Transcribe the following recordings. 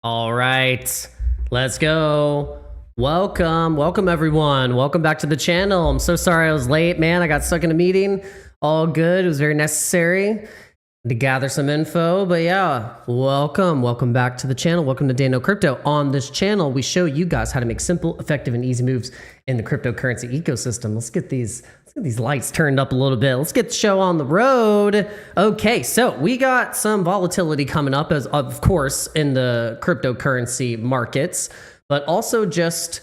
All right, let's go. Welcome everyone. Welcome back to the channel. I'm so sorry I was late, man. I got stuck in a meeting. All good. It was very necessary to gather some info, but yeah, welcome back to the channel. Welcome to Dano Crypto. On this channel, we show you guys how to make simple, effective, and easy moves in the cryptocurrency ecosystem. Let's get these lights turned up a little bit. Let's get the show on the road. Okay, so we got some volatility coming up, as of course, in the cryptocurrency markets, but also just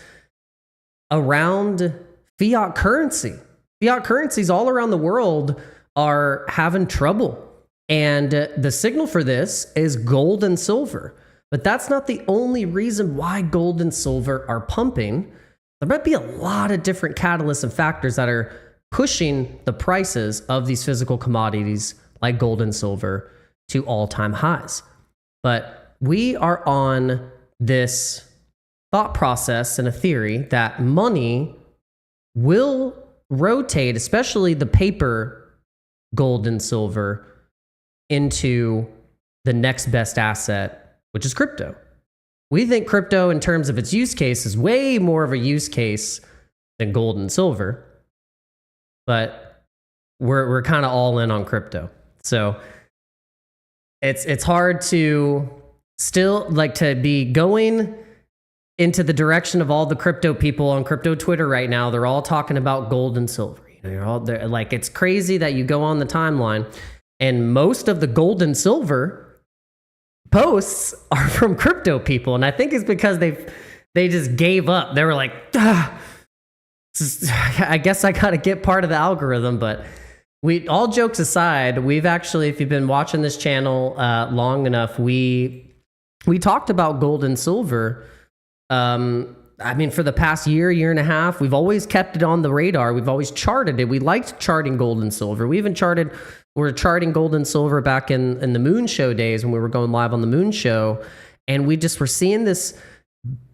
around fiat currency. Fiat currencies all around the world are having trouble. And the signal for this is gold and silver. But that's not the only reason why gold and silver are pumping. There might be a lot of different catalysts and factors that are pushing the prices of these physical commodities like gold and silver to all-time highs. But we are on this thought process and a theory that money will rotate, especially the paper gold and silver, into the next best asset, which is crypto. We think crypto, in terms of its use case, is way more of a use case than gold and silver, but we're kind of all in on crypto. So it's hard to still like to be going into the direction of all the crypto people on crypto Twitter right now. They're all talking about gold and silver. You know, you're all there. Like, it's crazy that you go on the timeline and most of the gold and silver posts are from crypto people. And I think it's because they just gave up. They were like, I guess I got to get part of the algorithm. But all jokes aside, we've actually, if you've been watching this channel long enough, we talked about gold and silver. I mean, for the past year and a half, we've always kept it on the radar. We've always charted it. We liked charting gold and silver. We even we're charting gold and silver back in the Moon Show days when we were going live on the Moon Show. And we just were seeing this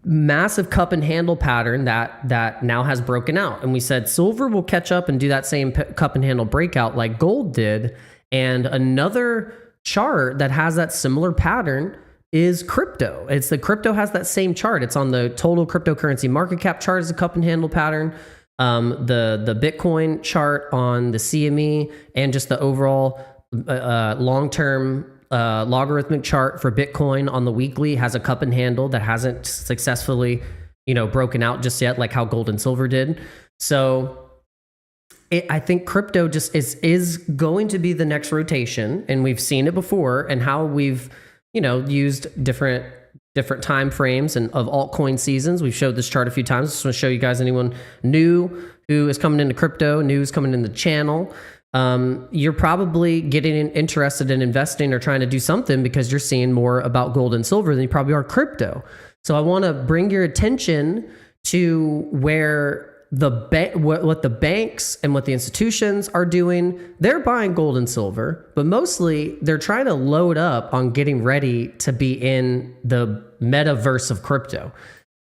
massive cup and handle pattern that now has broken out. And we said silver will catch up and do that same cup and handle breakout like gold did. And another chart that has that similar pattern is crypto. It's the crypto has that same chart. It's on the total cryptocurrency market cap chart as a cup and handle pattern. The Bitcoin chart on the CME and just the overall long-term logarithmic chart for Bitcoin on the weekly has a cup and handle that hasn't successfully, broken out just yet, like how gold and silver did. So I think crypto just is going to be the next rotation, and we've seen it before, and how we've used different time frames and of altcoin seasons. We've showed this chart a few times. Just want to show you guys, anyone new who is coming into crypto, new is coming in the channel. You're probably getting interested in investing or trying to do something because you're seeing more about gold and silver than you probably are crypto. So I want to bring your attention to where what the banks and what the institutions are doing. They're buying gold and silver, but mostly they're trying to load up on getting ready to be in the metaverse of crypto.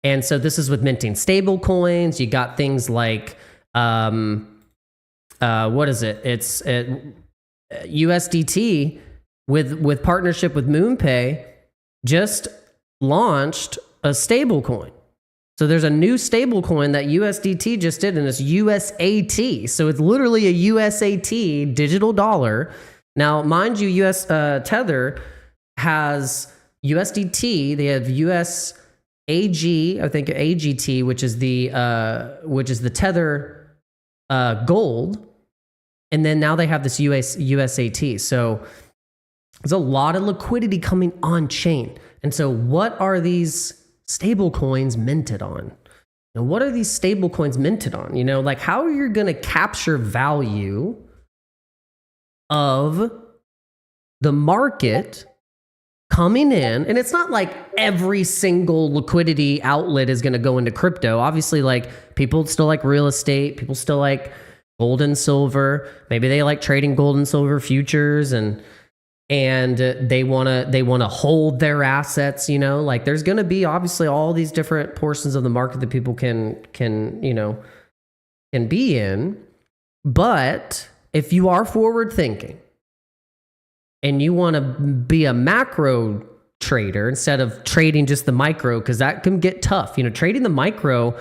And so this is with minting stable coins. You got things like what is it? It's USDT with partnership with MoonPay just launched a stable coin. So there's a new stable coin that USDT just did, and it's USAT. So it's literally a USAT digital dollar. Now, mind you, Tether has USDT. They have USAG, I think AGT, which is the Tether gold. And then now they have this USAT. So there's a lot of liquidity coming on chain. And so what are these stable coins minted on? And what are these stable coins minted on? Like, how are you going to capture value of the market coming in? And it's not like every single liquidity outlet is going to go into crypto. Obviously, like, people still like real estate. People still like gold and silver. Maybe they like trading gold and silver futures, and they want to hold their assets. Like, there's going to be obviously all these different portions of the market that people can be in. But if you are forward thinking and you want to be a macro trader instead of trading just the micro, because that can get tough. Trading the micro,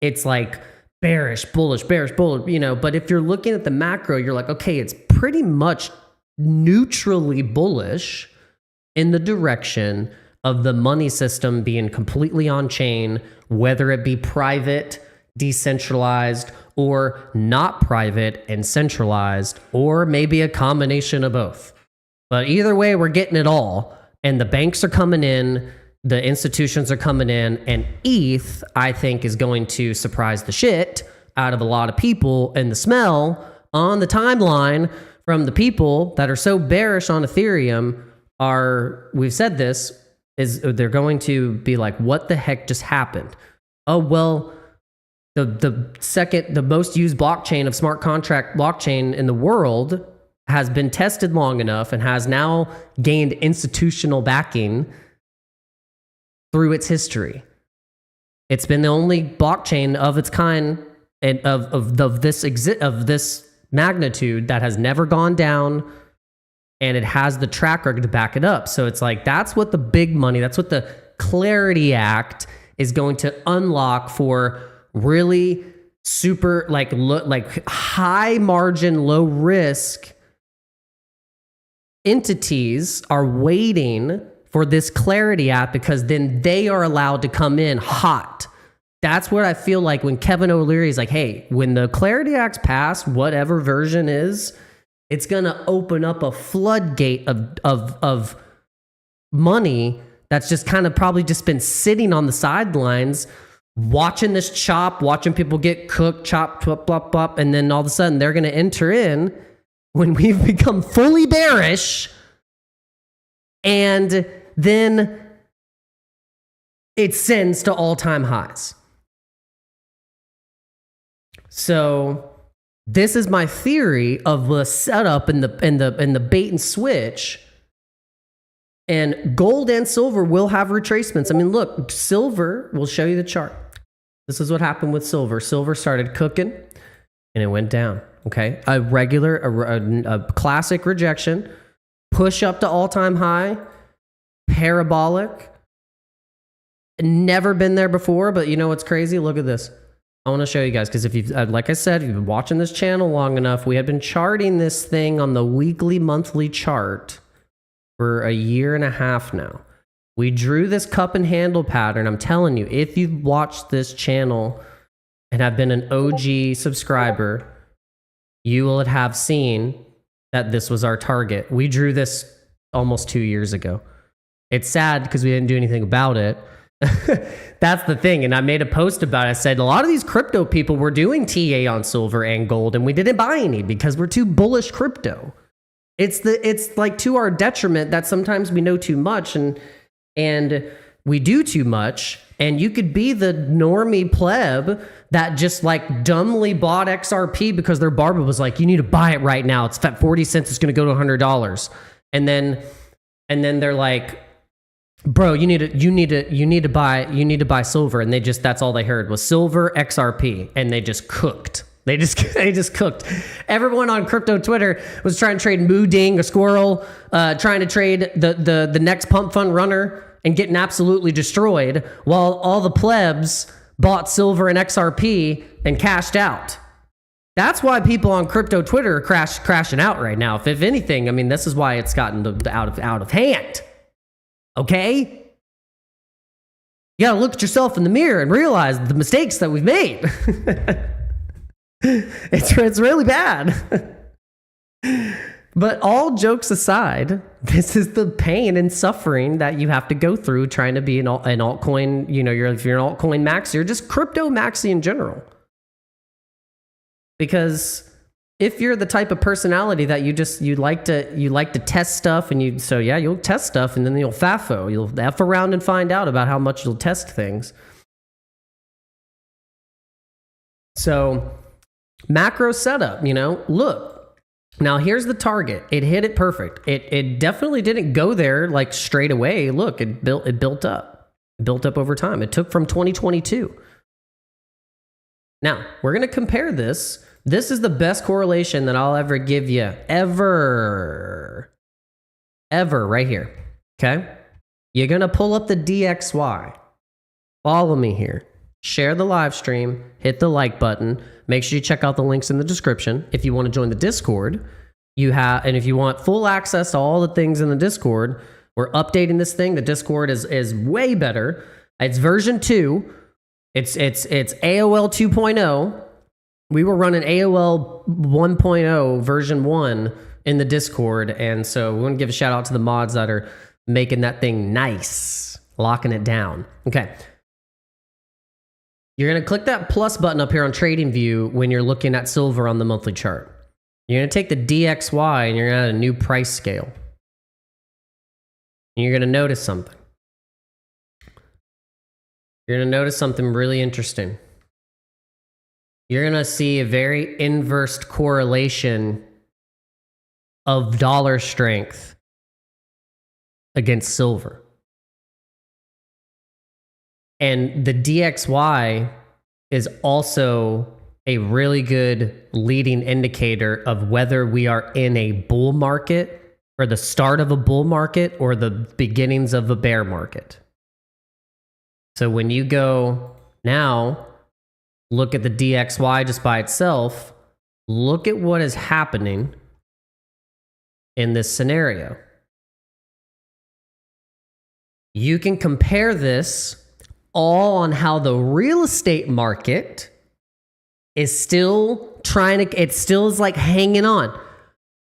it's like bearish, bullish, but if you're looking at the macro, you're like, okay, it's pretty much neutrally bullish in the direction of the money system being completely on chain, whether it be private, decentralized, or not private and centralized, or maybe a combination of both. But either way, we're getting it all. And the banks are coming in, the institutions are coming in, and ETH, I think, is going to surprise the shit out of a lot of people. And the smell on the timeline from the people that are so bearish on Ethereum we've said this, is they're going to be like, what the heck just happened? Oh, well, the most used blockchain of smart contract blockchain in the world has been tested long enough and has now gained institutional backing through its history. It's been the only blockchain of its kind and of this magnitude that has never gone down, and it has the track record to back it up. So it's like, that's what the big money, that's what the Clarity Act is going to unlock for really super like high margin, low risk entities are waiting for this Clarity Act, because then they are allowed to come in hot. That's what I feel like when Kevin O'Leary is like, hey, when the Clarity Act's passed, whatever version is, it's going to open up a floodgate of money that's just kind of probably just been sitting on the sidelines, watching this chop, watching people get cooked, chop, plop, plop, plop, and then all of a sudden they're going to enter in when we've become fully bearish, and then it sends to all-time highs. So this is my theory of the setup and the bait and switch. And gold and silver will have retracements. I mean, look, silver, we'll show you the chart. This is what happened with silver. Silver started cooking and it went down. Okay, a classic rejection, push up to all-time high, parabolic. Never been there before, but you know what's crazy? Look at this. I want to show you guys, because if you've, like I said, if you've been watching this channel long enough, we had been charting this thing on the weekly, monthly chart for a year and a half now. We drew this cup and handle pattern. I'm telling you, if you've watched this channel and have been an OG subscriber, you will have seen that this was our target. We drew this almost 2 years ago. It's sad because we didn't do anything about it. That's the thing. And I made a post about it. I said, a lot of these crypto people were doing TA on silver and gold, and we didn't buy any because we're too bullish crypto. It's like to our detriment that sometimes we know too much and we do too much. And you could be the normie pleb that just like dumbly bought XRP because their barber was like, you need to buy it right now. It's at 40 cents. It's going to go to $100. And then they're like, bro, you need to buy silver. And that's all they heard was silver, XRP. And they just cooked. They just cooked. Everyone on crypto Twitter was trying to trade Moo Ding, a squirrel, trying to trade the next pump fund runner and getting absolutely destroyed, while all the plebs bought silver and XRP and cashed out. That's why people on crypto Twitter are crashing out right now. If anything, I mean, this is why it's gotten out of hand. Okay? You gotta look at yourself in the mirror and realize the mistakes that we've made. It's really bad. But all jokes aside, this is the pain and suffering that you have to go through trying to be an altcoin. You know, if you're an altcoin maxi, or just crypto maxi in general. Because if you're the type of personality that you like to test stuff, and you'll test stuff, and then you'll FAFO. You'll F around and find out about how much you'll test things. So macro setup, look. Now here's the target. It hit it perfect. It definitely didn't go there like straight away. Look, it built up. It built up over time. It took from 2022. Now, we're going to compare this. This is the best correlation that I'll ever give you. Ever right here. Okay? You're going to pull up the DXY. Follow me here. Share the live stream. Hit the like button. Make sure you check out the links in the description. If you want to join the Discord, and if you want full access to all the things in the Discord, we're updating this thing. The Discord is way better. It's version 2. It's AOL 2.0. We were running AOL 1.0 version 1 in the Discord, and so we want to give a shout out to the mods that are making that thing nice, locking it down. Okay. You're going to click that plus button up here on TradingView when you're looking at silver on the monthly chart. You're going to take the DXY and you're going to add a new price scale. And you're going to notice something. You're going to notice something really interesting. You're going to see a very inverse correlation of dollar strength against silver. And the DXY is also a really good leading indicator of whether we are in a bull market or the start of a bull market or the beginnings of a bear market. So when you go now, look at the DXY just by itself, look at what is happening in this scenario. You can compare this all on how the real estate market is still it still is like hanging on.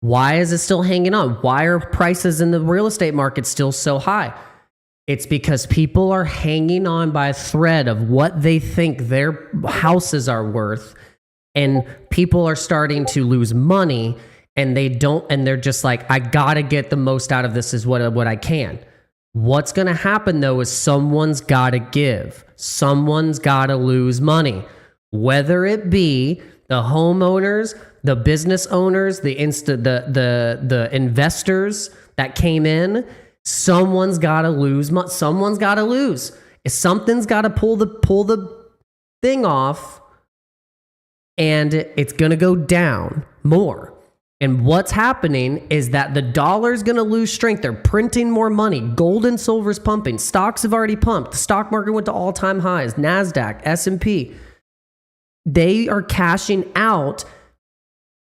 Why is it still hanging on? Why are prices in the real estate market still so high? It's because people are hanging on by a thread of what they think their houses are worth, and people are starting to lose money, and they're just like, I gotta get the most out of this is what I can. What's gonna happen though is someone's gotta give. Someone's gotta lose money. Whether it be the homeowners, the business owners, the investors that came in, someone's got to lose. Someone's got to lose. Something's got to pull the thing off, and it's going to go down more. And what's happening is that the dollar's going to lose strength. They're printing more money. Gold and silver's pumping. Stocks have already pumped. The stock market went to all-time highs. NASDAQ, S&P. They are cashing out.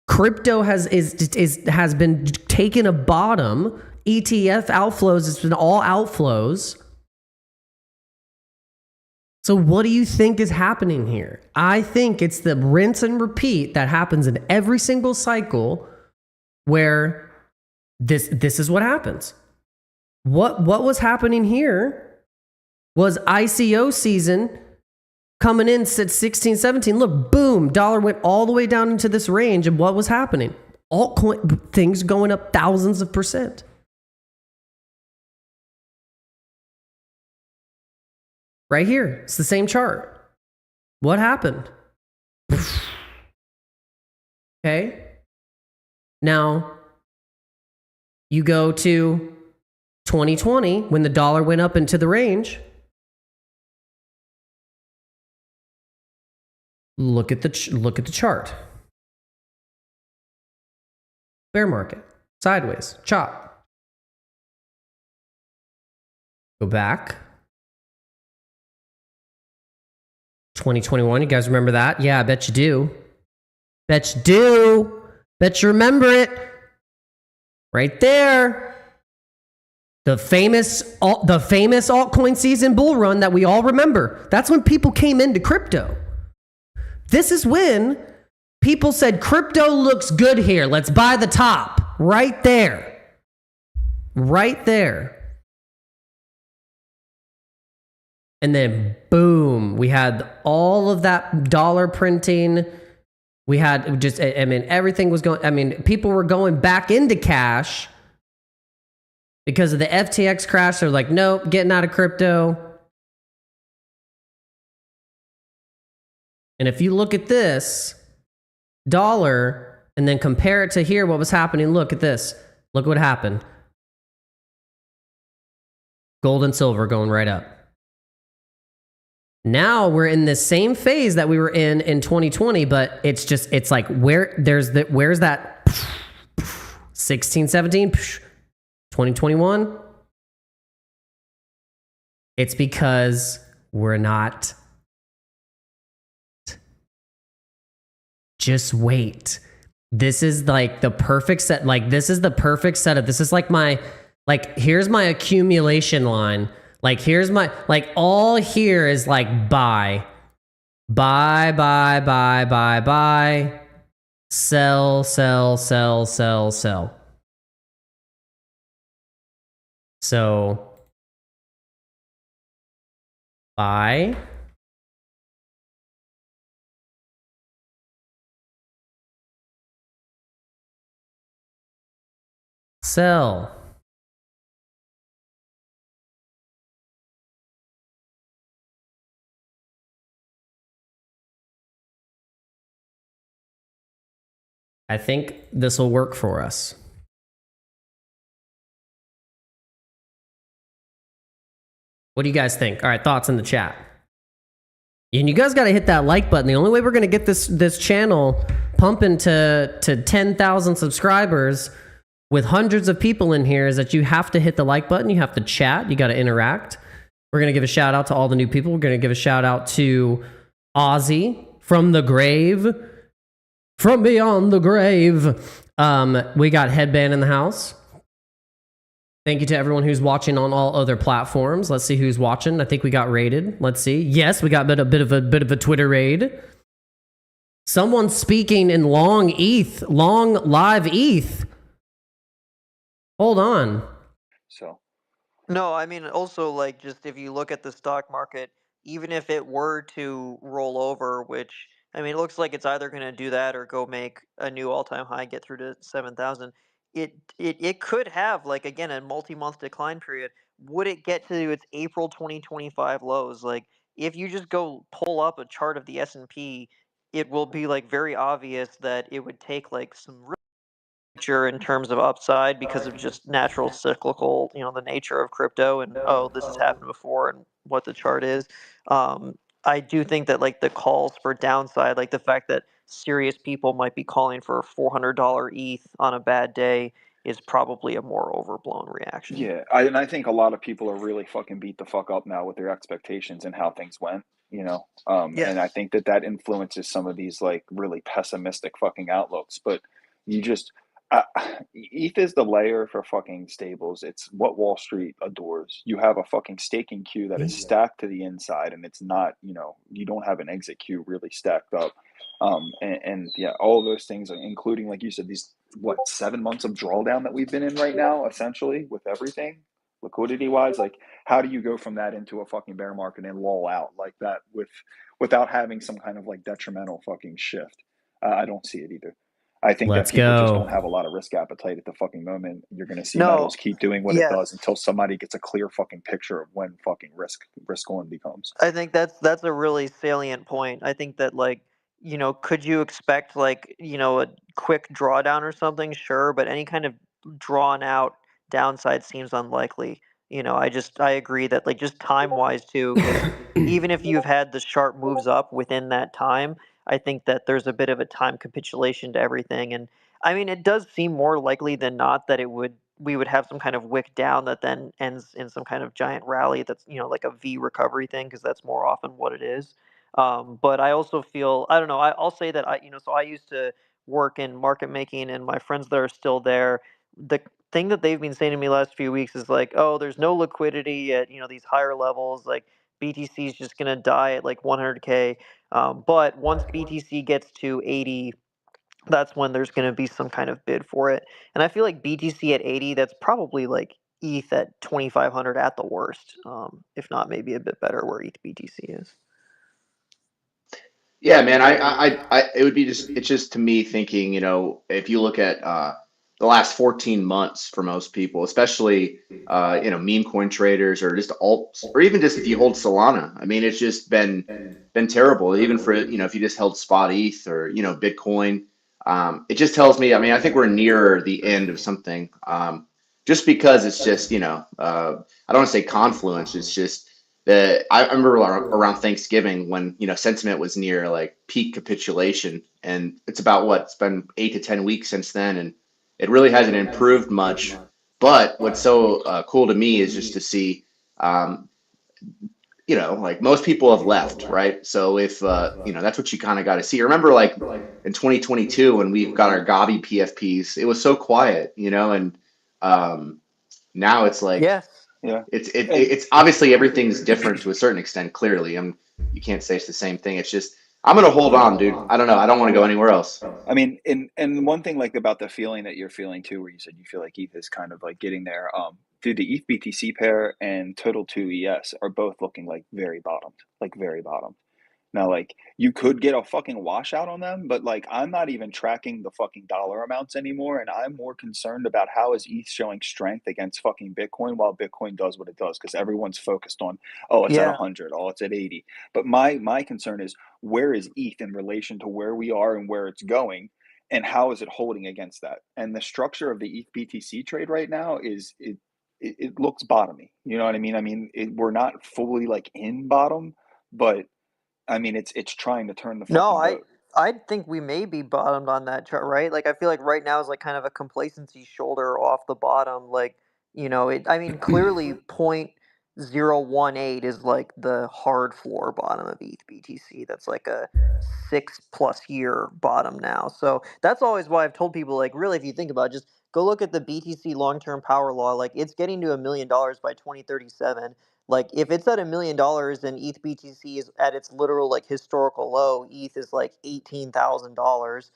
Crypto has been taking a bottom. ETF outflows, it's been all outflows. So what do you think is happening here? I think it's the rinse and repeat that happens in every single cycle where this is what happens. What was happening here was ICO season coming in at 16, 17. Look, boom, dollar went all the way down into this range, and what was happening? Altcoin things going up thousands of %. Right here, it's the same chart. What happened? Okay. Now, you go to 2020 when the dollar went up into the range. Look at the chart. Bear market, sideways, chop. Go back. 2021, you guys remember that? Yeah, I bet you do. Bet you do. Bet you remember it. Right there. The famous altcoin season bull run that we all remember. That's when people came into crypto. This is when people said, crypto looks good here. Let's buy the top. Right there. Right there. And then boom, we had all of that dollar printing. We had just, I mean, everything was going, I mean, people were going back into cash because of the FTX crash. They're like, nope, getting out of crypto. And if you look at this dollar and then compare it to here, what was happening, look at this. Look what happened. Gold and silver going right up. Now we're in the same phase that we were in 2020, but it's like where's that 16, 17, 2021? It's because we're not. Just wait. This is like the perfect set. Like, this is the perfect setup. This is like my, like, here's my accumulation line. Like, here's my, like, all here is like buy. Buy, buy, buy, buy, buy. Sell, sell, sell, sell, sell. So, buy. Sell. I think this will work for us. What do you guys think? All right, thoughts in the chat. And you guys got to hit that like button. The only way we're going to get this channel pumping to 10,000 subscribers with hundreds of people in here is that you have to hit the like button. You have to chat. You got to interact. We're going to give a shout out to all the new people. We're going to give a shout out to Ozzy from the grave, from beyond the grave. We got Headband in the house. Thank you to everyone who's watching on all other platforms. Let's see who's watching. I think we got raided. Let's see. Yes, we got a bit of a Twitter raid. Someone speaking in long live ETH. Hold on. So. No, I mean, also, like, just if you look at the stock market, even if it were to roll over, which, I mean, it looks like it's either going to do that or go make a new all-time high, get through to 7,000. It could have, like, again, a multi-month decline period. Would it get to its April 2025 lows? Like, if you just go pull up a chart of the S&P, it will be, like, very obvious that it would take, like, some in terms of upside because of just natural cyclical, the nature of crypto and, oh, this has happened before and what the chart is. I do think that, like, the calls for downside, like the fact that serious people might be calling for $400 ETH on a bad day, is probably a more overblown reaction. Yeah, I think a lot of people are really fucking beat the fuck up now with their expectations and how things went, and I think that influences some of these, like, really pessimistic fucking outlooks. But you just, ETH is the layer for fucking stables. It's what Wall Street adores. You have a fucking staking queue that is stacked to the inside, and it's not, you don't have an exit queue really stacked up. And yeah, all of those things, including, like you said, these 7 months of drawdown that we've been in right now, essentially, with everything liquidity wise. Like, how do you go from that into a fucking bear market and lull out like that without having some kind of, like, detrimental fucking shift? I don't see it either. I think that people just don't have a lot of risk appetite at the fucking moment. You're going to see metals keep doing what it does until somebody gets a clear fucking picture of when fucking risk on becomes. I think that's a really salient point. I think that, like, could you expect, like, a quick drawdown or something? Sure, but any kind of drawn out downside seems unlikely. I agree that, like, just time wise too, 'cause even if you've had the sharp moves up within that time, I think that there's a bit of a time capitulation to everything. And I mean, it does seem more likely than not that we would have some kind of wick down that then ends in some kind of giant rally that's, like a V recovery thing, because that's more often what it is. But I also feel, I don't know, I'll say that so I used to work in market making, and my friends that are still there, the thing that they've been saying to me last few weeks is like, oh, there's no liquidity at, these higher levels. Like, BTC is just going to die at like 100K. But once BTC gets to 80, that's when there's going to be some kind of bid for it. And I feel like BTC at 80, that's probably like ETH at 2,500 at the worst, if not maybe a bit better where ETH BTC is. Yeah, man, it would be it's just to me thinking, if you look at the last 14 months for most people, especially, meme coin traders or just alts, or even just if you hold Solana, I mean, it's just been terrible. Even for, if you just held spot ETH or, Bitcoin, it just tells me, I mean, I think we're nearer the end of something, just because it's just, I don't want to say confluence. It's just, I remember around Thanksgiving when, sentiment was near like peak capitulation, and it's about it's been 8 to 10 weeks since then, and it really hasn't improved much. But what's so cool to me is just to see you know, like most people have left, right? So if you know, that's what you kind of got to see. Remember, like in 2022 when we got our Gabi PFPs, it was so quiet, you know, and now it's like Yes. Yeah. it's obviously everything's different to a certain extent. Clearly, you can't say it's the same thing. It's just I'm gonna hold on, dude. I don't know. I don't want to go anywhere else. I mean, and one thing like about the feeling that you're feeling too, where you said you feel like ETH is kind of like getting there. Dude, the ETH BTC pair and Total 2 ES are both looking like very bottomed, like very bottomed. Now, like you could get a fucking washout on them, but like I'm not even tracking the fucking dollar amounts anymore, and I'm more concerned about how is ETH showing strength against fucking Bitcoin while Bitcoin does what it does, because everyone's focused on, oh, it's at Yeah. 100, oh, it's at 80. But my concern is where is ETH in relation to where we are and where it's going, and how is it holding against that? And the structure of the ETH BTC trade right now is it looks bottomy. You know what I mean? I mean, we're not fully like in bottom, but I mean, it's trying to turn the No, fucking boat. I think we may be bottomed on that chart, right? Like I feel like right now is like kind of a complacency shoulder off the bottom. Like, you know, I mean clearly 0.018 is like the hard floor bottom of ETH BTC. That's like a 6+ year bottom now. So that's always why I've told people, like, really, if you think about it, just go look at the BTC long-term power law. Like it's getting to $1 million by 2037. Like if it's at $1 million and ETH BTC is at its literal like historical low, ETH is like $18,000.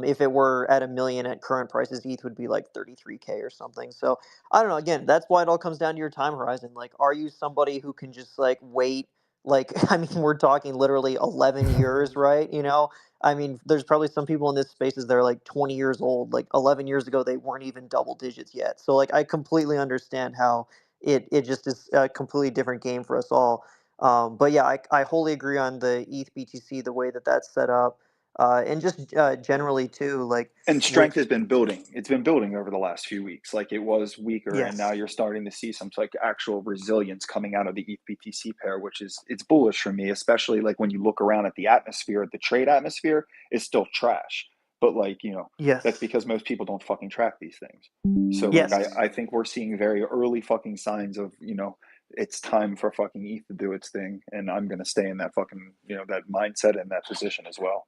If it were at 1 million at current prices, ETH would be like 33K or something. So I don't know. Again, that's why it all comes down to your time horizon. Like, are you somebody who can just like wait? Like, I mean, we're talking literally 11 years, right? You know, I mean, there's probably some people in this spaces that are like 20 years old. Like 11 years ago, they weren't even double digits yet. So like, I completely understand how it just is a completely different game for us all. But yeah, I wholly agree on the ETH BTC, the way that that's set up, and just generally too, like And with strength has been building. It's been building over the last few weeks. Like it was weaker, and now yes, you're starting to see some like actual resilience coming out of the ETH BTC pair, which is it's bullish for me, especially like when you look around at the atmosphere, the trade atmosphere is still trash. But like, you know, that's yes, because most people don't fucking track these things. So like yes. I think we're seeing very early fucking signs of, you know, it's time for fucking ETH to do its thing. And I'm gonna stay in that fucking, you know, that mindset and that position as well.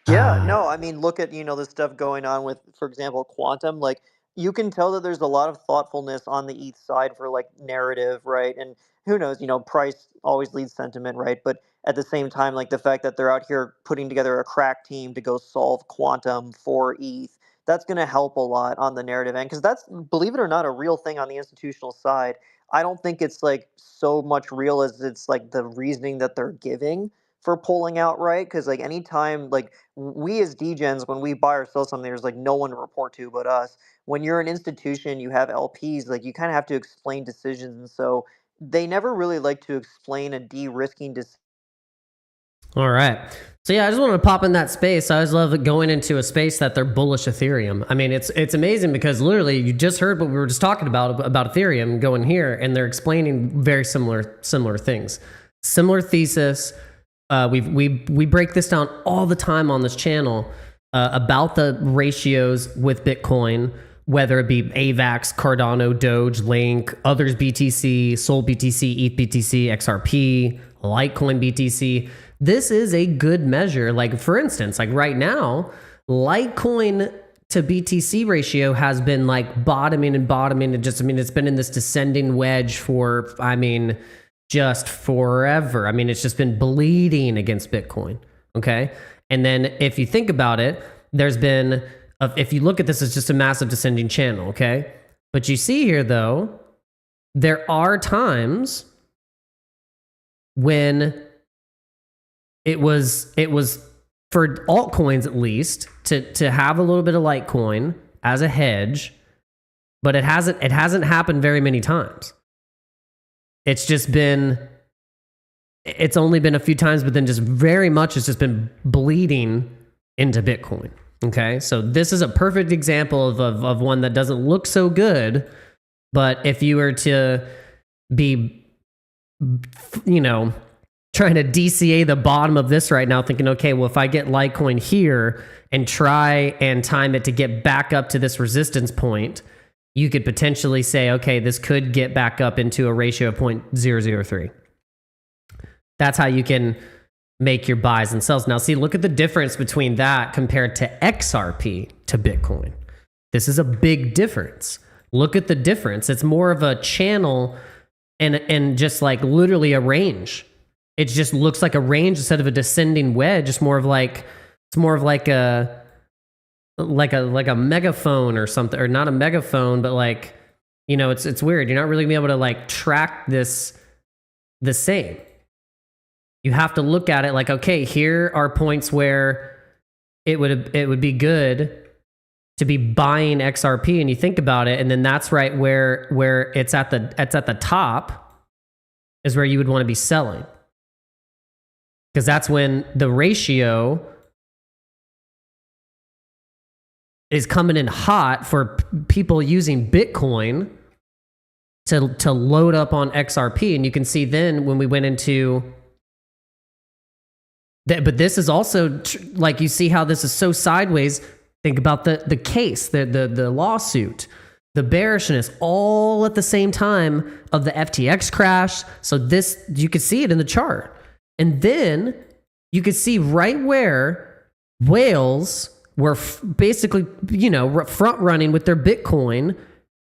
Yeah, no, I mean, look at, the stuff going on with, for example, quantum. Like, you can tell that there's a lot of thoughtfulness on the ETH side for like narrative, right? And who knows, price always leads sentiment, right? But at the same time, like the fact that they're out here putting together a crack team to go solve quantum for ETH, that's going to help a lot on the narrative end, because that's, believe it or not, a real thing on the institutional side. I don't think it's like so much real as it's like the reasoning that they're giving for pulling out, right? Because like anytime, like we as degens, when we buy or sell something, there's like no one to report to but us. When you're an institution, you have LPs, like you kind of have to explain decisions, and so they never really like to explain a de-risking decision. All right. So yeah, I just wanted to pop in that space. I always love going into a space that they're bullish Ethereum. I mean, it's amazing because literally you just heard what we were just talking about Ethereum going here, and they're explaining very similar things, similar thesis. We break this down all the time on this channel about the ratios with Bitcoin, whether it be AVAX, Cardano, Doge, Link, others BTC, Sol BTC, ETH BTC, XRP, Litecoin BTC. This is a good measure. Like for instance, like right now, Litecoin to BTC ratio has been like bottoming and it's been in this descending wedge for, just forever. It's just been bleeding against Bitcoin. Okay. And then if you think about it, there's been, if you look at this as just a massive descending channel. Okay. But you see here though, there are times when it was for altcoins at least to have a little bit of Litecoin as a hedge, but it hasn't happened very many times. It's only been a few times, but then just very much it's just been bleeding into Bitcoin. Okay. So this is a perfect example of one that doesn't look so good, but if you were to be, trying to DCA the bottom of this right now, thinking, okay, well, if I get Litecoin here and try and time it to get back up to this resistance point, you could potentially say, okay, this could get back up into a ratio of 0.003. That's how you can make your buys and sells. Now, see, look at the difference between that compared to XRP to Bitcoin. This is a big difference. Look at the difference. It's more of a channel and just like literally a range. It just looks like a range instead of a descending wedge. It's more of like a megaphone or something, or not a megaphone, but like, you know, it's weird. You're not really gonna be able to like track this the same. You have to look at it like, okay, here are points where it would be good to be buying XRP, and you think about it, and then that's right where it's at the top is where you would want to be selling, because that's when the ratio is coming in hot for people using Bitcoin to load up on XRP. And you can see then when we went into that, but this is also like, you see how this is so sideways. Think about the case, the lawsuit, the bearishness, all at the same time of the FTX crash. So this, you could see it in the chart. And then you could see right where whales were basically, you know, front running with their Bitcoin,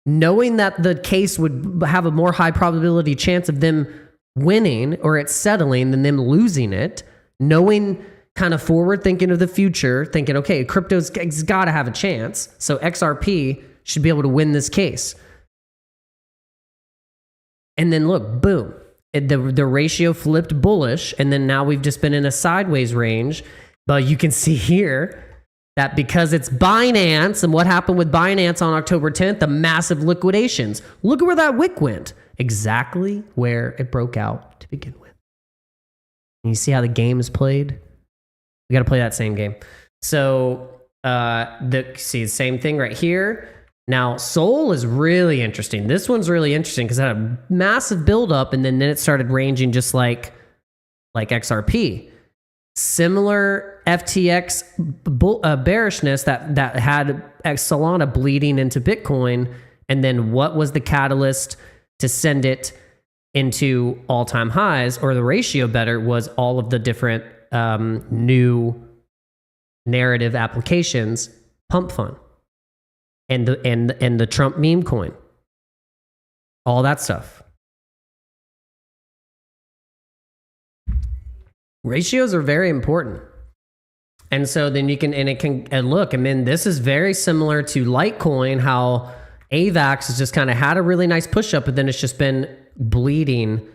knowing that the case would have a more high probability chance of them winning or it settling than them losing it, knowing kind of forward thinking of the future, thinking, okay, crypto's got to have a chance, so XRP should be able to win this case. And then look, boom, the ratio flipped bullish, and then now we've just been in a sideways range. But you can see here that because it's Binance, and what happened with Binance on October 10th, the massive liquidations. Look at where that wick went. Exactly where it broke out to begin with. And you see how the game is played? We got to play that same game. So, see, same thing right here. Now, Sol is really interesting. This one's really interesting because it had a massive buildup, and then it started ranging just like XRP. Similar FTX bearishness that had Solana bleeding into Bitcoin. And then what was the catalyst to send it into all-time highs, or the ratio better, was all of the different new narrative applications, pump fund, and the Trump meme coin, all that stuff. Ratios are very important. And so then you can, and look, I mean, this is very similar to Litecoin, how AVAX has just kind of had a really nice push up, but then it's just been bleeding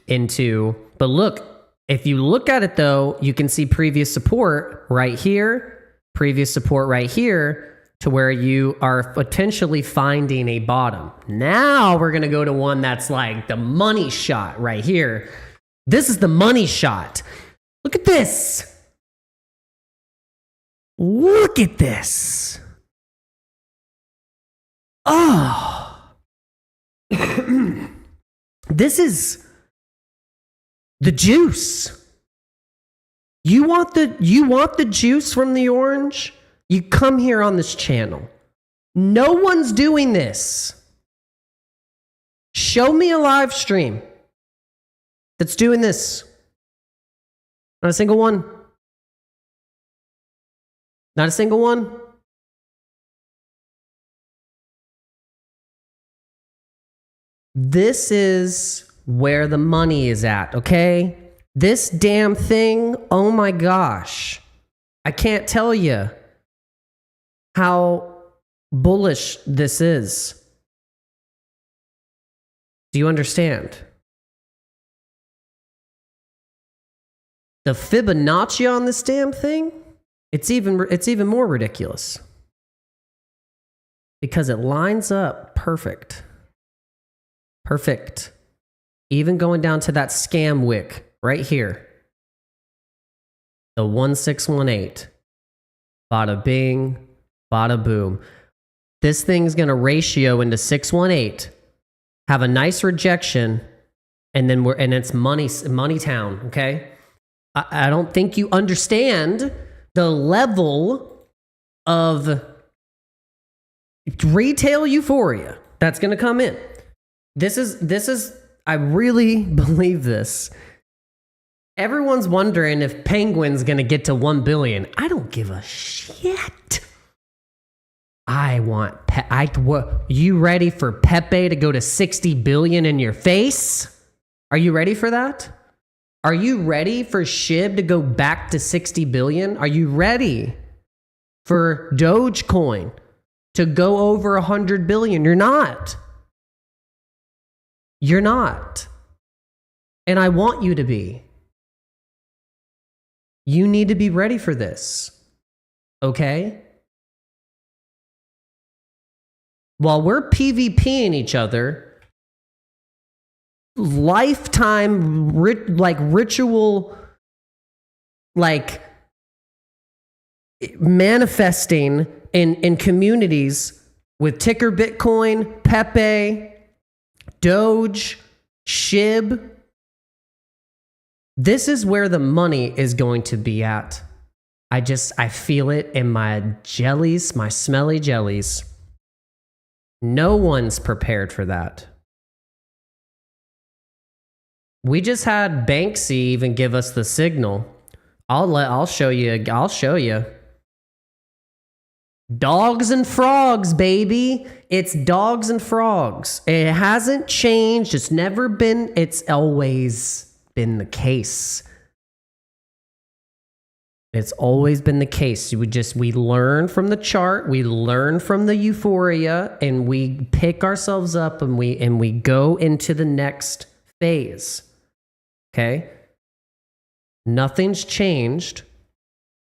into, but look, if you look at it though, you can see previous support right here, previous support right here, to where you are potentially finding a bottom. Now we're going to go to one that's like the money shot right here. This is the money shot. Look at this. Look at this. Oh. This is the juice. You want the juice from the orange? You come here on this channel. No one's doing this. Show me a live stream that's doing this. Not a single one. Not a single one. This is where the money is at, okay? This damn thing, oh my gosh. I can't tell you how bullish this is. Do you understand? The Fibonacci on this damn thing, it's even more ridiculous. Because it lines up perfect. Perfect. Even going down to that scam wick right here. The 1618. Bada bing, bada boom. This thing's going to ratio into 618. Have a nice rejection, and then it's money town, okay? I don't think you understand the level of retail euphoria that's going to come in. This is I really believe this. Everyone's wondering if Penguin's gonna get to 1 billion. I don't give a shit. I want you ready for Pepe to go to 60 billion in your face? Are you ready for that? Are you ready for SHIB to go back to 60 billion? Are you ready for Dogecoin to go over 100 billion? You're not. You're not. And I want you to be. You need to be ready for this. Okay? While we're PvPing each other, lifetime ritual, like manifesting in communities with Ticker Bitcoin, Pepe, Doge, SHIB. This is where the money is going to be at. I feel it in my jellies, my smelly jellies. No one's prepared for that. We just had Banksy even give us the signal. I'll show you. Dogs and frogs, baby. It's dogs and frogs. It hasn't changed. It's always been the case. It's always been the case. We learn from the chart, we learn from the euphoria, and we pick ourselves up and we go into the next phase. Okay? Nothing's changed.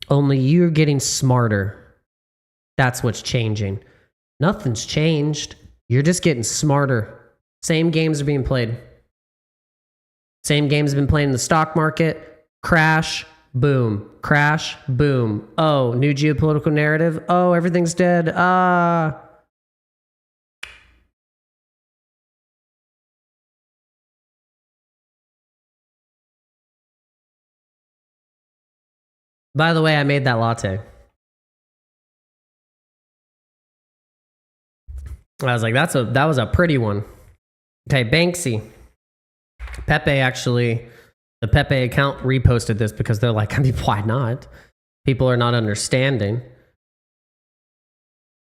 Only you're getting smarter. That's what's changing. Nothing's changed. You're just getting smarter. Same games are being played. Same games have been played in the stock market. Crash, boom. Crash, boom. Oh, new geopolitical narrative. Oh, everything's dead. By the way, I made that latte. I was like, that was a pretty one. Okay, Banksy. Pepe actually, the Pepe account reposted this because they're like, I mean, why not? People are not understanding.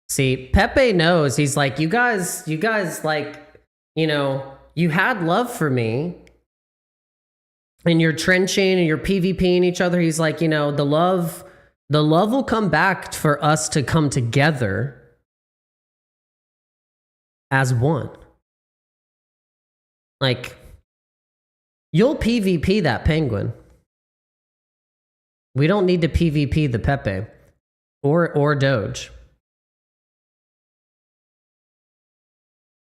See, Pepe knows. He's like, you guys like, you had love for me. And you're trenching and you're PvPing each other. He's like, the love will come back for us to come together as one. Like, you'll PvP that Penguin. We don't need to PvP the Pepe or Doge.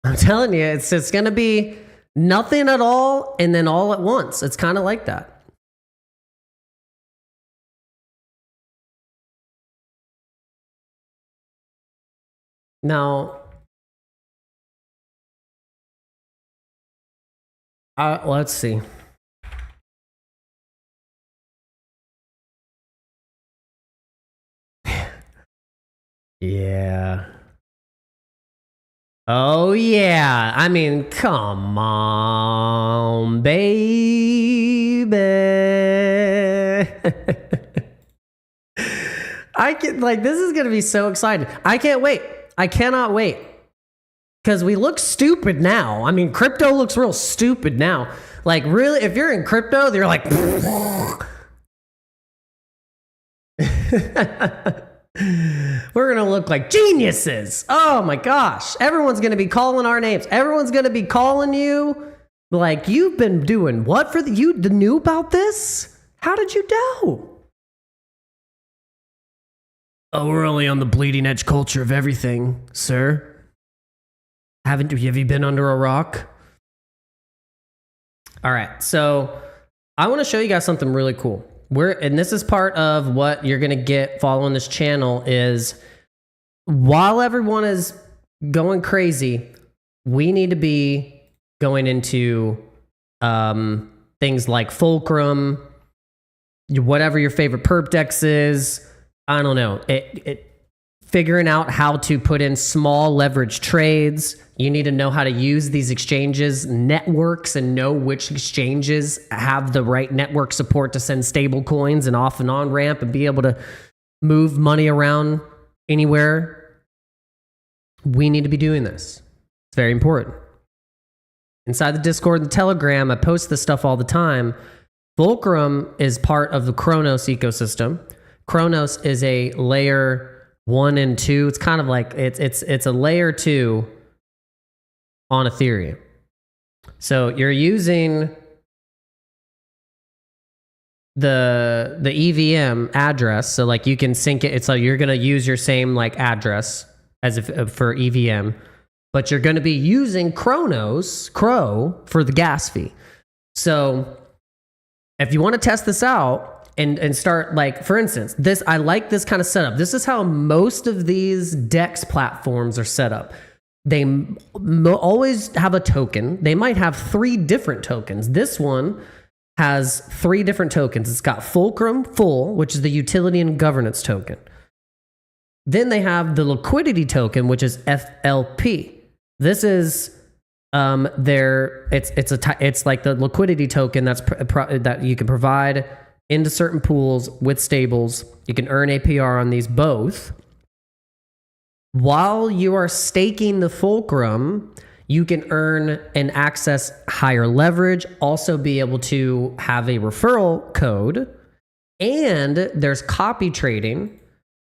I'm telling you, it's going to be nothing at all and then all at once. It's kind of like that. Now, let's see. Yeah. Oh, yeah. I mean, come on, baby. This is going to be so exciting. I can't wait. I cannot wait. Because we look stupid now. I mean, crypto looks real stupid now. Like, really, if you're in crypto, you're like... We're going to look like geniuses. Oh my gosh. Everyone's going to be calling our names. Everyone's going to be calling you. Like, you've been doing what for you knew about this? How did you know? Oh, we're only on the bleeding edge culture of everything, sir. Have you been under a rock? All right. So I want to show you guys something really cool. And this is part of what you're going to get following this channel is while everyone is going crazy, we need to be going into things like Fulcrum, whatever your favorite perp dex is. I don't know. figuring out how to put in small leverage trades. You need to know how to use these exchanges networks and know which exchanges have the right network support to send stable coins and off and on ramp and be able to move money around anywhere. We need to be doing this. It's very important. Inside the Discord and the Telegram, I post this stuff all the time. Fulcrum is part of the Kronos ecosystem. Kronos is a layer 1 and 2. It's kind of like it's a layer 2 on Ethereum. So you're using the EVM address, so like you can sync it. It's like you're gonna use your same like address as if for EVM, but you're gonna be using Crow for the gas fee. So if you want to test this out and start, like, for instance, this, I like this kind of setup. This is how most of these DEX platforms are set up. They always have a token. They might have 3 different tokens. This one has 3 different tokens. It's got Fulcrum Full, which is the utility and governance token. Then they have the liquidity token, which is FLP. This is it's like the liquidity token that you can provide into certain pools with stables. You can earn APR on these both. While you are staking the Fulcrum, you can earn and access higher leverage, also be able to have a referral code, and there's copy trading.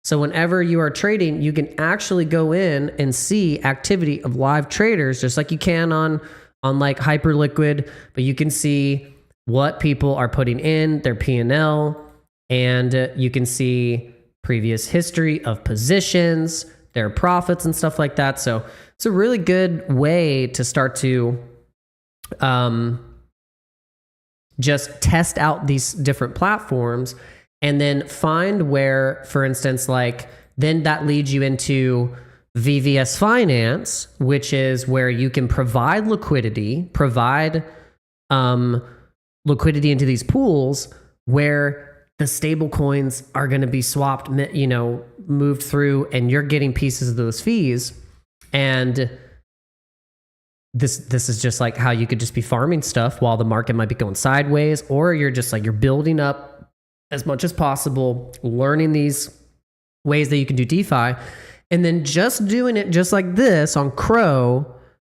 So whenever you are trading, you can actually go in and see activity of live traders, just like you can on like Hyperliquid, but you can see what people are putting in their P&L, and you can see previous history of positions, their profits and stuff like that. So it's a really good way to start to just test out these different platforms, and then find where, for instance, like, then that leads you into VVS Finance, which is where you can provide liquidity into these pools where the stable coins are going to be swapped, moved through, and you're getting pieces of those fees. And this is just like how you could just be farming stuff while the market might be going sideways, or you're just like, you're building up as much as possible, learning these ways that you can do DeFi, and then just doing it just like this on Crow.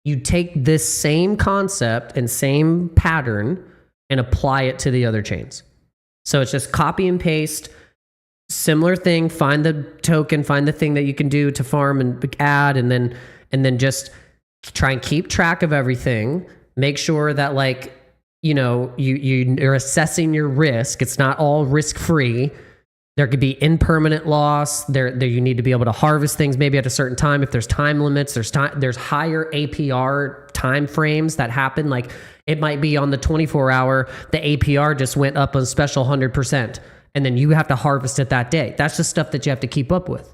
You take this same concept and same pattern and apply it to the other chains. So it's just copy and paste, similar thing, find the token, find the thing that you can do to farm and add, and then just try and keep track of everything. Make sure that, like, you're assessing your risk. It's not all risk-free. There could be impermanent loss. There you need to be able to harvest things maybe at a certain time. If there's time limits, there's higher APR time frames that happen. Like, it might be on the 24-hour, the APR just went up a special 100%, and then you have to harvest it that day. That's just stuff that you have to keep up with.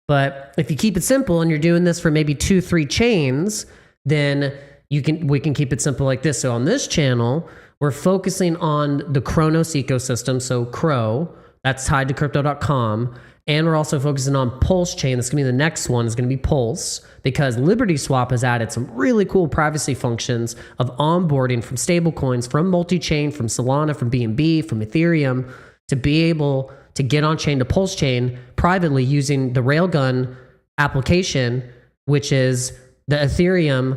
But if you keep it simple and you're doing this for maybe 2-3 chains, then we can keep it simple like this. So on this channel, we're focusing on the Kronos ecosystem. So Crow, that's tied to crypto.com. And we're also focusing on Pulse chain. That's going to be the next one, is going to be Pulse, because Liberty Swap has added some really cool privacy functions of onboarding from stablecoins, from multi-chain, from Solana, from BNB, from Ethereum, to be able to get on chain to Pulse chain privately using the Railgun application, which is the Ethereum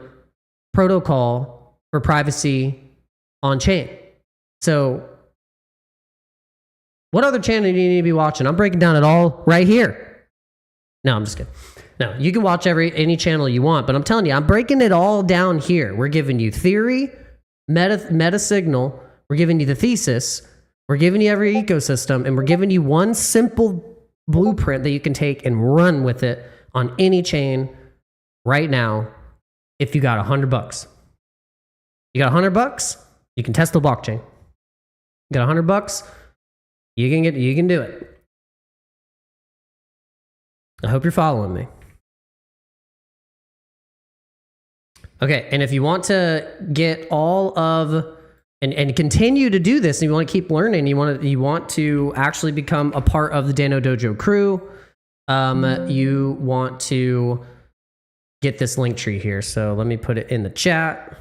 protocol for privacy on chain. So what other channel do you need to be watching? I'm breaking down it all right here. No, I'm just kidding. No, you can watch any channel you want, but I'm telling you, I'm breaking it all down here. We're giving you theory, meta signal. We're giving you the thesis. We're giving you every ecosystem, and we're giving you one simple blueprint that you can take and run with it on any chain right now. If you got $100, you got $100, you can test the blockchain. You got $100, you can do it. I hope you're following me. Okay, and if you want to get all of and continue to do this, and you want to keep learning, you want to actually become a part of the Dano Dojo crew, you want to get this link tree here. So let me put it in the chat.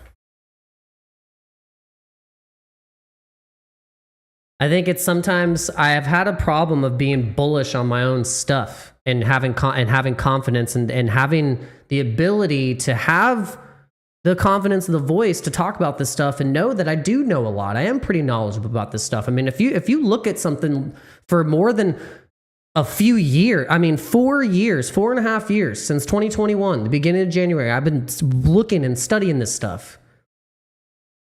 I think it's sometimes I have had a problem of being bullish on my own stuff and having confidence and having the ability to have the confidence and the voice to talk about this stuff and know that I do know a lot. I am pretty knowledgeable about this stuff. I mean, if you look at something for more than a few years, I mean, 4.5 years since 2021, the beginning of January, I've been looking and studying this stuff.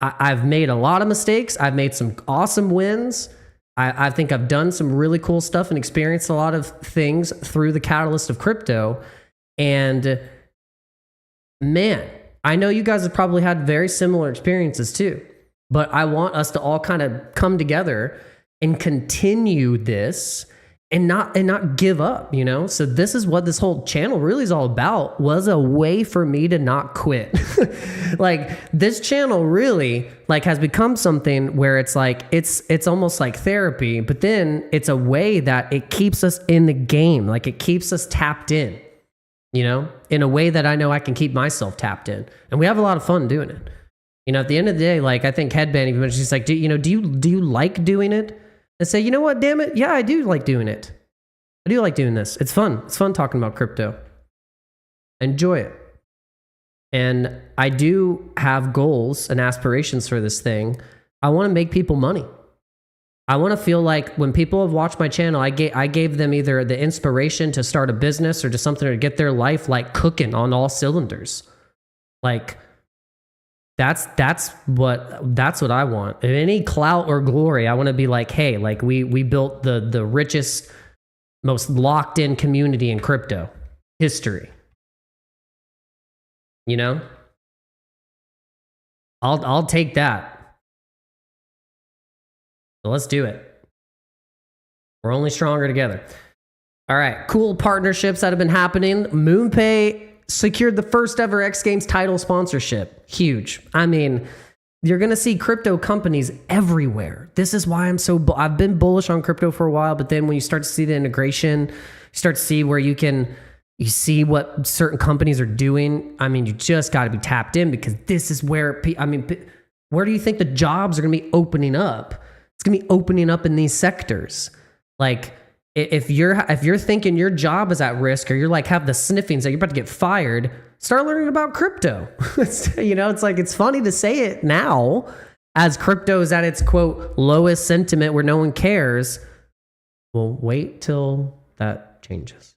I've made a lot of mistakes. I've made some awesome wins. I think I've done some really cool stuff and experienced a lot of things through the catalyst of crypto. And man, I know you guys have probably had very similar experiences too, but I want us to all kind of come together and continue this and not give up, you know? So this is what this whole channel really is all about, was a way for me to not quit. Like, this channel really like has become something where it's like, it's almost like therapy, but then it's a way that it keeps us in the game. Like, it keeps us tapped in, you know, in a way that I know I can keep myself tapped in. And we have a lot of fun doing it. You know, at the end of the day, like, I think Headband even mentioned, she's like, do you like doing it? And say, you know what, damn it, yeah, I do like doing it. I do like doing this. It's fun. It's fun talking about crypto. Enjoy it. And I do have goals and aspirations for this thing. I want to make people money. I want to feel like when people have watched my channel, I gave them either the inspiration to start a business or just something to get their life like cooking on all cylinders. Like, that's what I want. If any clout or glory, I want to be like, hey, like we built the richest, most locked in community in crypto history. You know? I'll take that. So let's do it. We're only stronger together. All right, cool partnerships that have been happening. MoonPay secured the first ever X Games title sponsorship. Huge. I mean, you're going to see crypto companies everywhere. This is why I've been bullish on crypto for a while, but then when you start to see the integration, you start to see where you see what certain companies are doing. I mean, you just got to be tapped in, because this is where, where do you think the jobs are going to be opening up? It's going to be opening up in these sectors. Like, if you're thinking your job is at risk, or you're like have the sniffings that you're about to get fired, start learning about crypto. You know, it's like, it's funny to say it now as crypto is at its quote lowest sentiment where no one cares. Well, wait till that changes.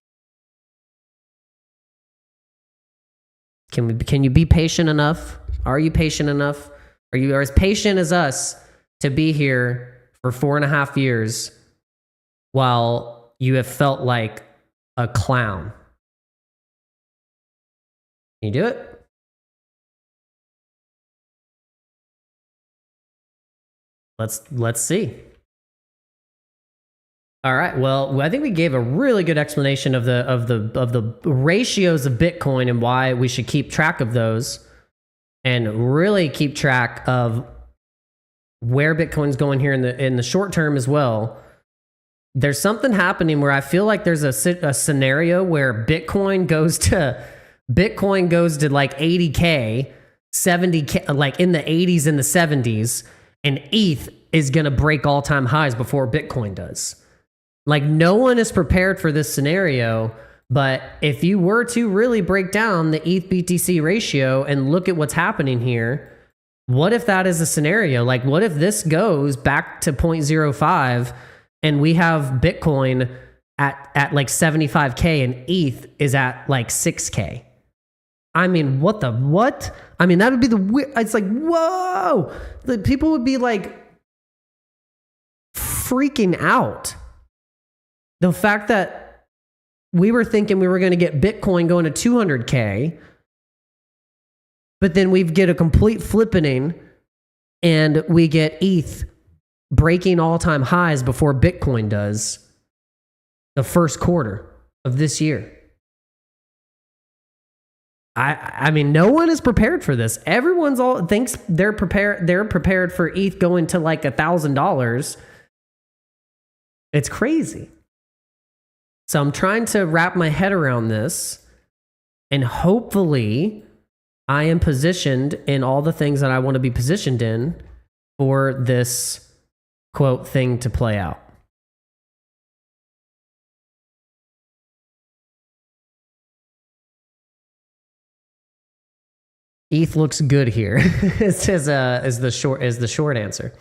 Can you be patient enough? Are you patient enough? Are you as patient as us to be here for 4.5 years while you have felt like a clown? Can you do it? Let's see. All right. Well, I think we gave a really good explanation of the ratios of Bitcoin and why we should keep track of those, and really keep track of where Bitcoin's going here in the short term as well. There's something happening where I feel like there's a scenario where Bitcoin goes to like 80K, 70K, like in the 80s and the 70s, and ETH is going to break all-time highs before Bitcoin does. Like, no one is prepared for this scenario, but if you were to really break down the ETH BTC ratio and look at what's happening here, what if that is a scenario? Like, what if this goes back to 0.05 and we have Bitcoin at like 75K and ETH is at like 6K? I mean, what? I mean, that would be it's like, whoa! The people would be like freaking out. The fact that we were thinking we were going to get Bitcoin going to 200K, but then we get a complete flippening and we get ETH breaking all-time highs before Bitcoin does the first quarter of this year. I mean, no one is prepared for this. Everyone's all thinks they're prepared. They're prepared for ETH going to like $1,000. It's crazy. So I'm trying to wrap my head around this, and hopefully I am positioned in all the things that I want to be positioned in for this quote thing to play out. ETH looks good here. is the short answer.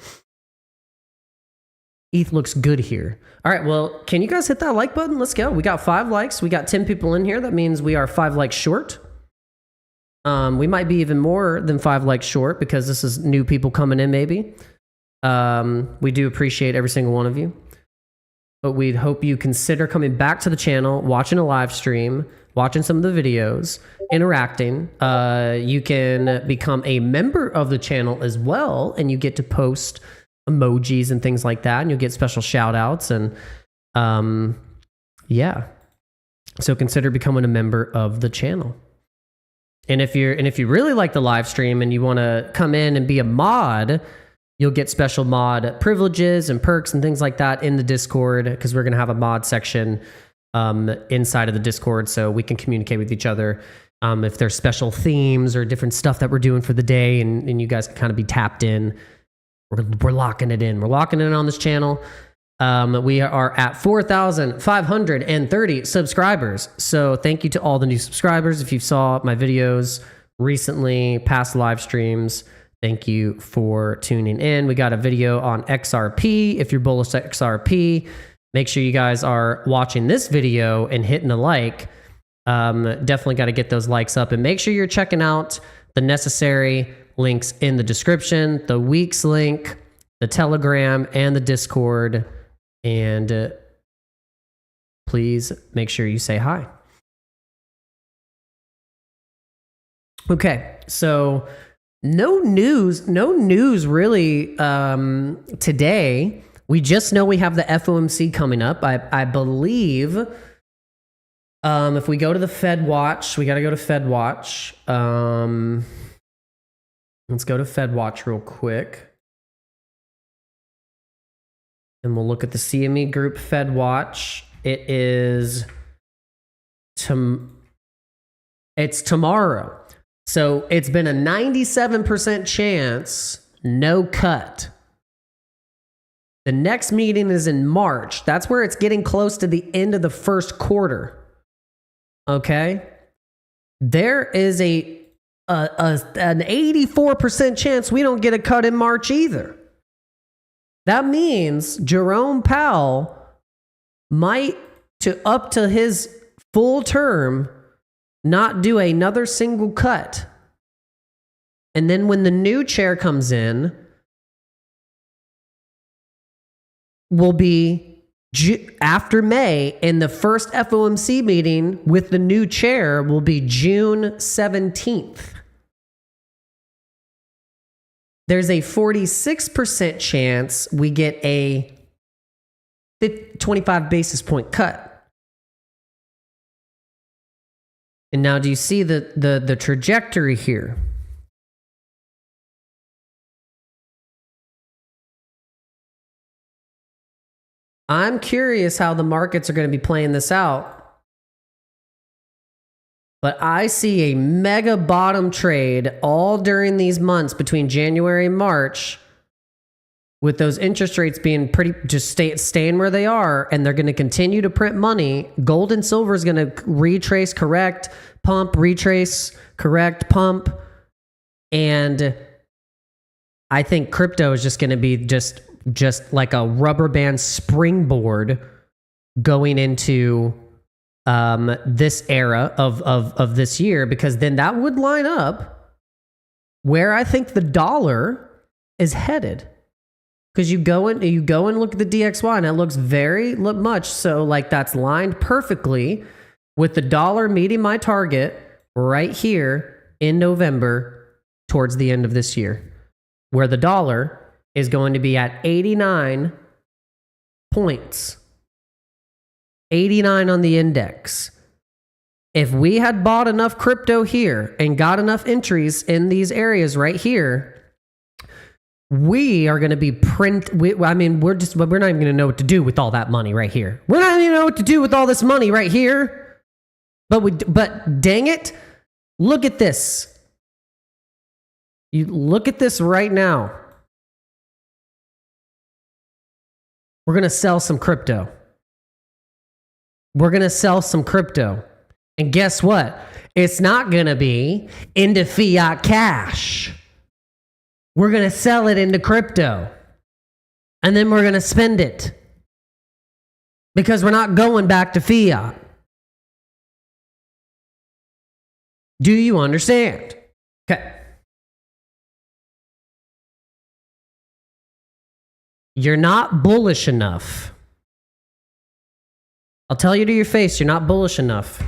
ETH looks good here. All right, well, can you guys hit that like button? Let's go. We got 5 likes. We got 10 people in here. That means we are 5 likes short. We might be even more than 5 likes short because this is new people coming in maybe. We do appreciate every single one of you. But we'd hope you consider coming back to the channel, watching a live stream, watching some of the videos, interacting. You can become a member of the channel as well, and you get to post emojis and things like that, and you'll get special shout outs. And yeah, so consider becoming a member of the channel. And if you really like the live stream and you want to come in and be a mod, you'll get special mod privileges and perks and things like that in the Discord, because we're going to have a mod section inside of the Discord so we can communicate with each other. If there's special themes or different stuff that we're doing for the day, and you guys can kind of be tapped in, we're locking it in. We're locking it in on this channel. We are at 4,530 subscribers. So thank you to all the new subscribers. If you saw my videos recently, past live streams, thank you for tuning in. We got a video on XRP. If you're bullish XRP, make sure you guys are watching this video and hitting a like. Definitely got to get those likes up, and make sure you're checking out the necessary links in the description, the WEEX link, the Telegram, and the Discord. And please make sure you say hi. Okay, so no news really today. We just know we have the FOMC coming up. I believe if we go to the Fed Watch, we got to go to Fed Watch. Let's go to Fed Watch real quick. And we'll look at the CME Group Fed Watch. It's tomorrow. So it's been a 97% chance, no cut. The next meeting is in March. That's where it's getting close to the end of the first quarter. Okay? There is an 84% chance we don't get a cut in March either. That means Jerome Powell might, up to his full term, not do another single cut. And then when the new chair comes in, will be after May, and the first FOMC meeting with the new chair will be June 17th. There's a 46% chance we get a 25 basis point cut. And now do you see the trajectory here? I'm curious how the markets are going to be playing this out. But I see a mega bottom trade all during these months between January and March, with those interest rates being staying where they are, and they're going to continue to print money. Gold and silver is going to retrace, correct, pump, retrace, correct, pump. And I think crypto is just going to be just like a rubber band springboard going into this era of this year, because then that would line up where I think the dollar is headed. Because you go and look at the DXY, and it looks very much so like that's lined perfectly with the dollar meeting my target right here in November towards the end of this year, where the dollar is going to be at 89 points. 89 on the index. If we had bought enough crypto here and got enough entries in these areas right here, we are going to be I mean, we're not even going to know what to do with all that money right here. We're not even going to know what to do with all this money right here. But dang it, look at this. You look at this right now. We're going to sell some crypto. We're going to sell some crypto. And guess what? It's not going to be into fiat cash. We're going to sell it into crypto. And then we're going to spend it. Because we're not going back to fiat. Do you understand? Okay. You're not bullish enough. I'll tell you to your face, you're not bullish enough.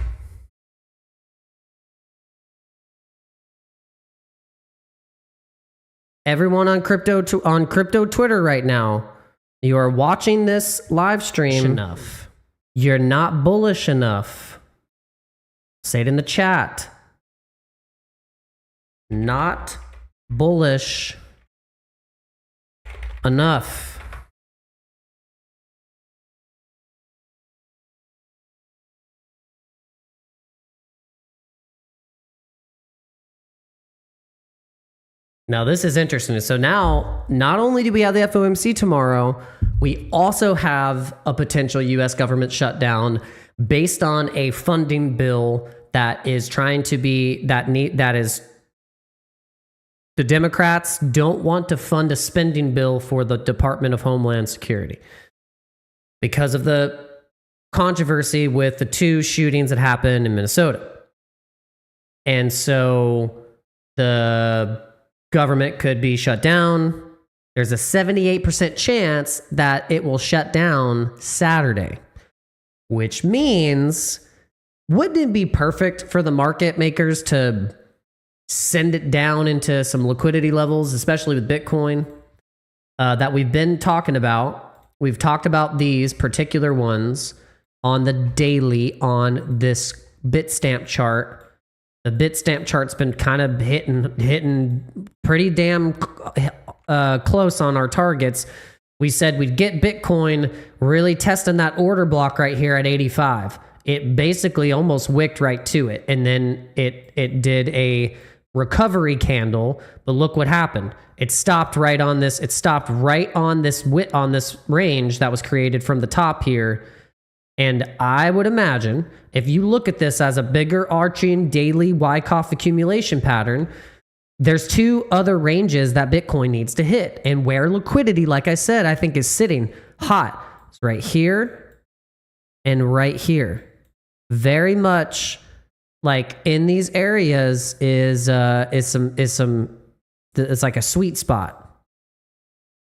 Everyone on crypto Twitter right now, you are watching this live stream enough. You're not bullish enough. Say it in the chat. Not bullish enough. Now, this is interesting. So now, not only do we have the FOMC tomorrow, we also have a potential U.S. government shutdown based on a funding bill that is trying to be, that is, the Democrats don't want to fund a spending bill for the Department of Homeland Security because of the controversy with the 2 shootings that happened in Minnesota. And so the government could be shut down. There's a 78% chance that it will shut down Saturday, which means, wouldn't it be perfect for the market makers to send it down into some liquidity levels, especially with Bitcoin, that we've been talking about? We've talked about these particular ones on the daily on this Bitstamp chart. The Bitstamp chart's been kind of hitting pretty damn close on our targets. We said we'd get Bitcoin really testing that order block right here at 85. It basically almost wicked right to it. And then it did a recovery candle, but look what happened. It stopped right on this. It stopped right on this range that was created from the top here. And I would imagine if you look at this as a bigger arching daily Wyckoff accumulation pattern, there's 2 other ranges that Bitcoin needs to hit. And where liquidity, like I said, I think is sitting hot. It's right here and right here. Very much like in these areas is it's like a sweet spot.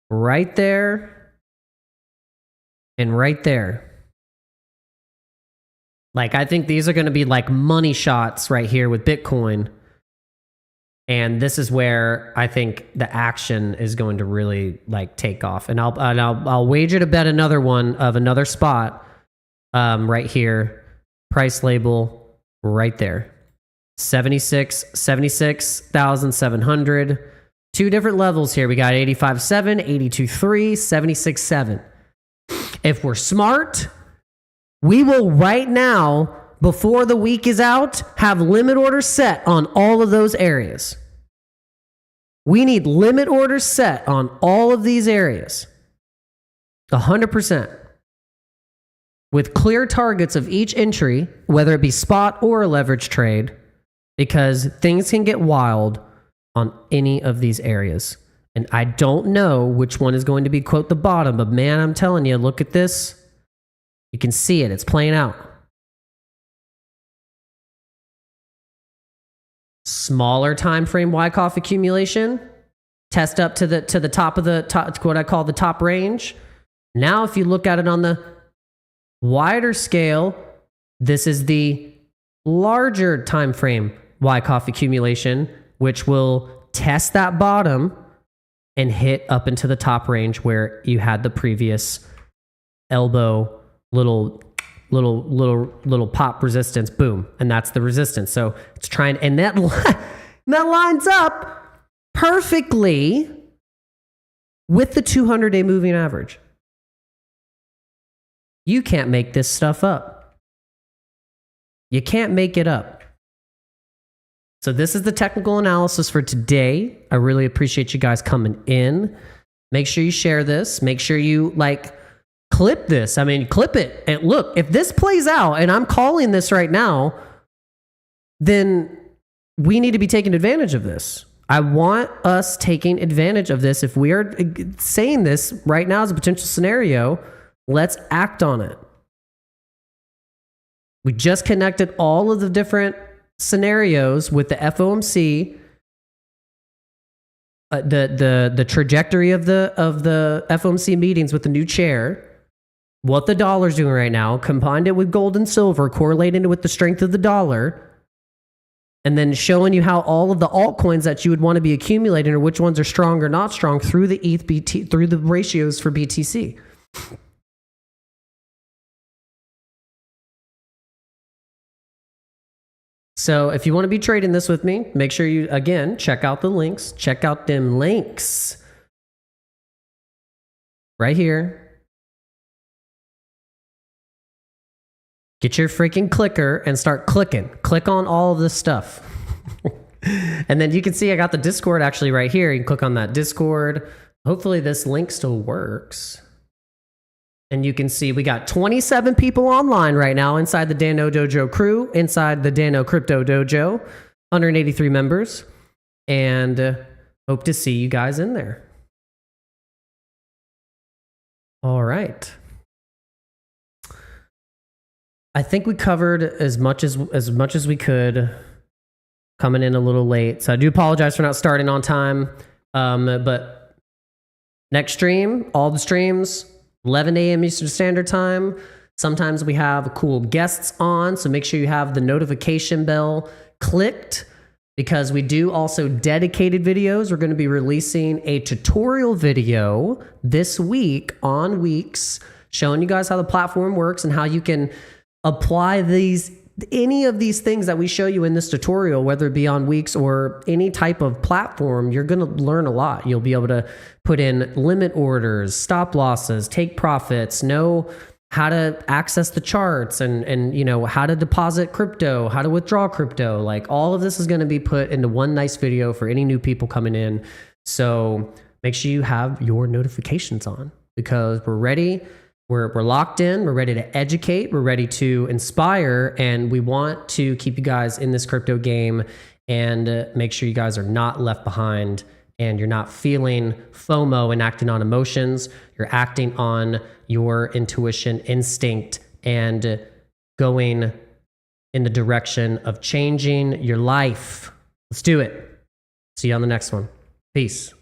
Right there and right there. Like, I think these are going to be like money shots right here with Bitcoin. And this is where I think the action is going to really like take off. And I'll wager to bet another one of another spot right here. Price label right there. 76,700. 2 different levels here. We got 85.7, 82.3, 76.7. If we're smart, we will right now, before the week is out, have limit orders set on all of those areas. We need limit orders set on all of these areas. 100%. With clear targets of each entry, whether it be spot or a leverage trade, because things can get wild on any of these areas. And I don't know which one is going to be, quote, the bottom, but man, I'm telling you, look at this. You can see it. It's playing out. Smaller time frame Wyckoff accumulation. Test up to the top of the top, what I call the top range. Now, if you look at it on the wider scale, this is the larger time frame Wyckoff accumulation, which will test that bottom and hit up into the top range where you had the previous elbow little pop resistance, boom, and that's the resistance. So it's trying, and that lines up perfectly with the 200-day moving average. You can't make this stuff up. You can't make it up. So this is the technical analysis for today. I really appreciate you guys coming in. Make sure you share this. Make sure you clip this. I mean, clip it. And look, if this plays out, and I'm calling this right now, then we need to be taking advantage of this. I want us taking advantage of this. If we are saying this right now as a potential scenario, let's act on it. We just connected all of the different scenarios with the FOMC, the trajectory of the FOMC meetings with the new chair, what the dollar's doing right now, combined it with gold and silver, correlating it with the strength of the dollar, and then showing you how all of the altcoins that you would want to be accumulating or which ones are strong or not strong through the ETH BT, through the ratios for BTC. So if you want to be trading this with me, make sure you, again, check out the links. Check out them links right here. Get your freaking clicker and start clicking. Click on all of this stuff. And then you can see I got the Discord actually right here. You can click on that Discord. Hopefully this link still works. And you can see we got 27 people online right now inside the Dano Dojo crew, inside the Dano Crypto Dojo, 183 members. And hope to see you guys in there. All right. I think we covered as much as we could, coming in a little late. So I do apologize for not starting on time. But next stream, all the streams, 11 a.m. Eastern Standard Time. Sometimes we have cool guests on, so make sure you have the notification bell clicked, because we do also dedicated videos. We're going to be releasing a tutorial video this week on WEEX, showing you guys how the platform works and how you can apply any of these things that we show you in this tutorial, whether it be on WEEX or any type of platform. You're going to learn a lot. You'll be able to put in limit orders, stop losses, take profits, know how to access the charts, and you know how to deposit crypto, how to withdraw crypto. Like, all of this is going to be put into one nice video for any new people coming in. So make sure you have your notifications on, because we're ready. We're locked in, we're ready to educate, we're ready to inspire, and we want to keep you guys in this crypto game and make sure you guys are not left behind and you're not feeling FOMO and acting on emotions. You're acting on your intuition, instinct, and going in the direction of changing your life. Let's do it. See you on the next one. Peace.